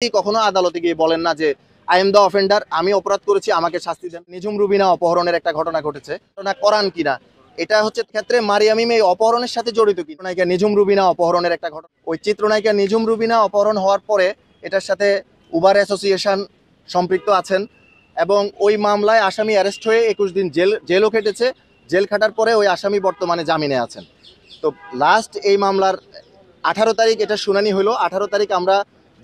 কখনো আদালতে গিয়ে বলেন না যে আই এম দ্য অফেন্ডার, আমি অপরাধ করেছি, আমাকে শাস্তি দেন। নিঝুম রুবিনা অপহরণের একটা ঘটনা ঘটেছে, ঘটনা করান কিনা এটা হচ্ছে ক্ষেত্রে মারিয়াম মিম এই অপহরণের সাথে জড়িত কি চিত্রনায়িকা নিঝুম রুবিনা অপহরণের একটা ঘটনা। ওই চিত্রনায়িকা নিঝুম রুবিনা অপহরণ হওয়ার পরে এটার সাথে উবার অ্যাসোসিয়েশন সম্পৃক্ত আছেন এবং ওই মামলায় আসামি অ্যারেস্ট হয়ে 21 দিন জেলও খেটেছে। জেল খাটার পরে ওই আসামি বর্তমানে জামিনে আছেন। তো লাস্ট এই মামলার 18 তারিখ এটা শুনানি হলো। 18 তারিখ আমরা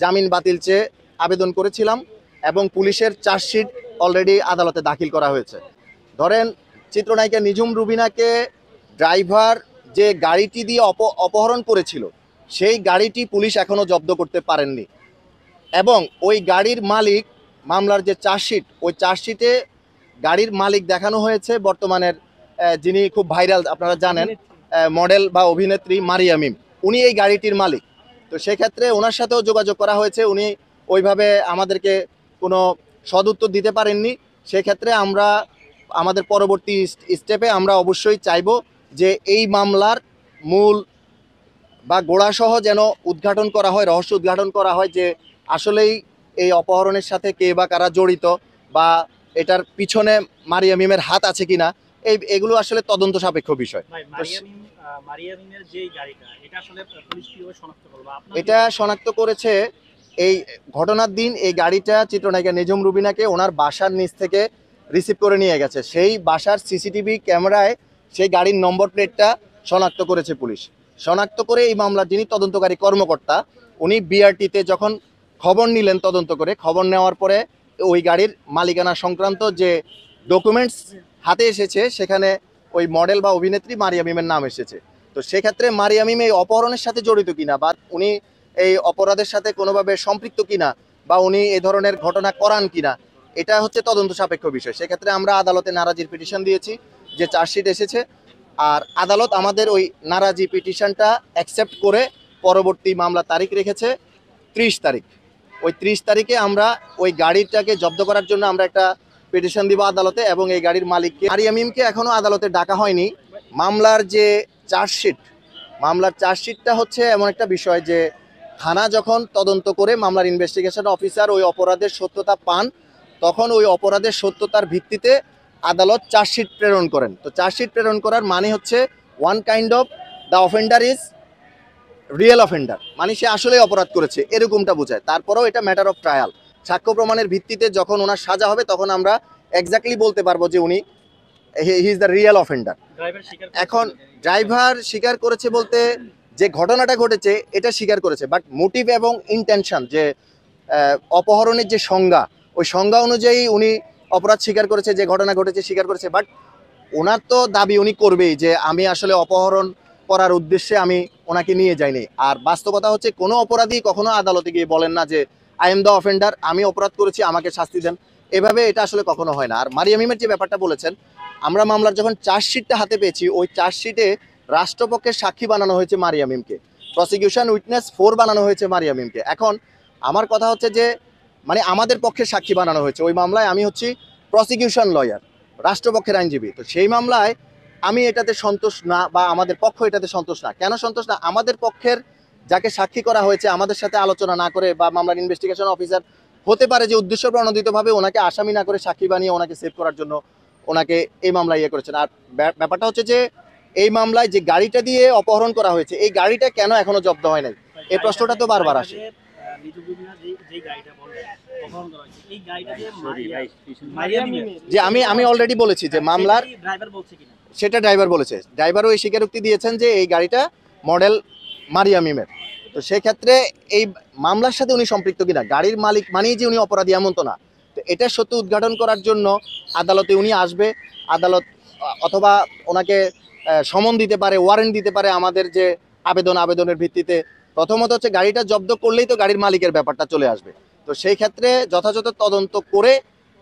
জামিন বাতিল চেয়ে আবেদন করেছিলাম এবং পুলিশের চার্জশিট অলরেডি আদালতে দাখিল করা হয়েছে। ধরেন চিত্রনায়িকা নিঝুম রুবিনাকে ড্রাইভার যে গাড়িটি দিয়ে অপহরণ করেছিল সেই গাড়িটি পুলিশ এখনও জব্দ করতে পারেননি এবং ওই গাড়ির মালিক মামলার যে চার্জশিট ওই চার্জশিটে গাড়ির মালিক দেখানো হয়েছে বর্তমানের যিনি খুব ভাইরাল আপনারা জানেন মডেল বা অভিনেত্রী মারিয়াম মিম, উনি এই গাড়িটির মালিক। তো সেক্ষেত্রে ওনার সাথেও যোগাযোগ করা হয়েছে, উনি ওইভাবে আমাদেরকে কোনো সদুত্তর দিতে পারেননি। সেক্ষেত্রে আমরা আমাদের পরবর্তী স্টেপে আমরা অবশ্যই চাইব যে এই মামলার মূল বা গোড়াসহ যেন উদ্ঘাটন করা হয়, রহস্য উদ্ঘাটন করা হয় যে আসলেই এই অপহরণের সাথে কে বা কারা জড়িত বা এটার পিছনে মারিয়াম মিমের হাত আছে কিনা, এগুলো আসলে তদন্ত সাপেক্ষ বিষয়। এটা শনাক্ত করেছে এই ঘটনার দিন এই গাড়িটা চিত্রনায়িকা নিঝুম রুবিনাকে ওনার বাসার নিচ থেকে রিসিভ করে নিয়ে গেছে। সেই বাসার সিসিটিভি ক্যামেরায় সেই গাড়ির নম্বর প্লেটটা শনাক্ত করেছে পুলিশ। শনাক্ত করে এই মামলার যিনি তদন্তকারী কর্মকর্তা উনি বিআরটিতে যখন খবর নিলেন, তদন্ত করে খবর নেওয়ার পরে ওই গাড়ির মালিকানা সংক্রান্ত যে ডকুমেন্টস হাতে এসেছে সেখানে ওই মডেল বা অভিনেত্রী মারিয়াম মিমের নাম এসেছে। তো সেক্ষেত্রে মারিয়াম মিম এই অপহরণের সাথে জড়িত কিনা বা উনি এই অপরাধের সাথে কোনোভাবে সম্পৃক্ত কিনা বা উনি এ ধরনের ঘটনা করান কিনা এটা হচ্ছে তদন্ত সাপেক্ষ বিষয়। সেক্ষেত্রে আমরা আদালতে নারাজির পিটিশন দিয়েছি, যে চার্জশিট এসেছে, আর আদালত আমাদের ওই নারাজি পিটিশনটা অ্যাকসেপ্ট করে পরবর্তী মামলা তারিখ রেখেছে 30 তারিখ। ওই 30 তারিখে আমরা ওই গাড়িটাকে জব্দ করার জন্য আমরা একটা পিটিশন দিব আদালতে এবং এই গাড়ির মালিককে মারিয়াম মিমকে এখনও আদালতে ডাকা হয়নি। মামলার যে চার্জশিটটা হচ্ছে এমন একটা বিষয় যে থানা যখন তদন্ত করে মামলার ইনভেস্টিগেশন অফিসার ওই অপরাধের সত্যতা পান তখন ওই অপরাধের সত্যতার ভিত্তিতে আদালত চার্জশিট প্রেরণ করেন। তো চার্জশিট প্রেরণ করার মানে হচ্ছে one kind of the offender is real offender, মানে সে আসলে অপরাধ করেছে এরকমটা বোঝায়। তারপরেও এটা ম্যাটার অফ ট্রায়াল, সাক্ষ্য প্রমাণের ভিত্তিতে যখন ওনার সাজা হবে তখন আমরা এক্স্যাক্টলি বলতে পারবো যে উনি he is the real offender. এখন ড্রাইভার স্বীকার করেছে বলতে যে ঘটনাটা ঘটেছে এটা স্বীকার করেছে, বাট মোটিভ এবং ইন্টেনশন যে অপহরণের যে সংজ্ঞা ওই সংজ্ঞা অনুযায়ী উনি অপরাধ স্বীকার করেছে, যে ঘটনা ঘটেছে স্বীকার করেছে। বাট ওনার তো দাবি উনি করবেই যে আমি আসলে অপহরণ করার উদ্দেশ্যে আমি ওনাকে নিয়ে যাইনি। আর বাস্তবতা হচ্ছে কোনো অপরাধী কখনো আদালতে গিয়ে বলেন না যে আই এম দ্য অফেন্ডার, আমি অপরাধ করেছি, আমাকে শাস্তি দেন। এভাবে এটা আসলে কখনো হয় না। আর মারিয়াম মিমের যে ব্যাপারটা বলেছেন, আমরা মামলার যখন চার্জশিটটা হাতে পেয়েছি ওই চার্জশিটে রাষ্ট্রপক্ষের সাক্ষী বানানো হয়েছে মারিয়াম মিমকে, প্রসিকিউশন উইটনেস 4 বানানো হয়েছে মারিয়াম মিমকে। এখন আমার কথা হচ্ছে যে মানে আমাদের পক্ষে সাক্ষী বানানো হয়েছে ওই মামলায়, আমি হচ্ছি প্রসিকিউশন লয়ার, রাষ্ট্রপক্ষের আইনজীবী। তো সেই মামলায় আমি এটাতে সন্তুষ্ট না বা আমাদের পক্ষ এটাতে সন্তুষ্ট না। কেন সন্তুষ্ট না? আমাদের পক্ষের যাকে সাক্ষী করা হয়েছে আমাদের সাথে আলোচনা না করে বা মামলার ইনভেস্টিগেশন অফিসার হতে পারে যে উদ্দেশ্য প্রণোদিতভাবে ওনাকে আসামি না করে সাক্ষী বানিয়ে ওনাকে সেভ করার জন্য ওনাকে এই মামলায় করেছেন। আর ব্যাপারটা হচ্ছে যে এই মামলায় যে গাড়িটা দিয়ে অপহরণ করা হয়েছে এই গাড়িটা কেন এখনো জব্দ হয় নাই, এই প্রশ্নটা তো বারবার আসে। যে আমি অলরেডি বলেছি যে মামলার সেটা ড্রাইভার বলেছে, ড্রাইভারও এই স্বীকারোক্তি দিয়েছেন যে এই গাড়িটা মডেল মারিয়াম মিমের। তো সেক্ষেত্রে এই মামলার সাথে উনি সম্পৃক্ত কিনা, গাড়ির মালিক মানেই যে উনি অপরাধী এমন তো না। তো এটা সত্য উদ্ঘাটন করার জন্য আদালতে উনি আসবে, আদালত অথবা ওনাকে সমন দিতে পারে, ওয়ারেন্ট দিতে পারে আমাদের যে আবেদনের ভিত্তিতে। প্রথমত হচ্ছে গাড়িটা জব্দ করলেই তো গাড়ির মালিকের ব্যাপারটা চলে আসবে। তো সেই ক্ষেত্রে যথাযথ তদন্ত করে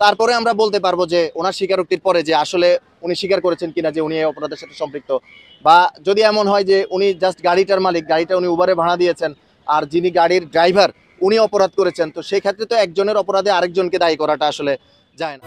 তারপরে আমরা বলতে পারবো যে ওনার স্বীকারোক্তির পরে যে আসলে উনি স্বীকার করেছেন কিনা যে উনি এই অপরাধের সাথে সম্পৃক্ত। বা যদি এমন হয় যে উনি জাস্ট গাড়িটার মালিক, গাড়িটা উনি উবারে ভাড়া দিয়েছেন, আর যিনি গাড়ির ড্রাইভার উনি অপরাধ করেছেন, তো সেই ক্ষেত্রে তো একজনের অপরাধে আরেকজনকে দায়ী করাটা আসলে যায় না।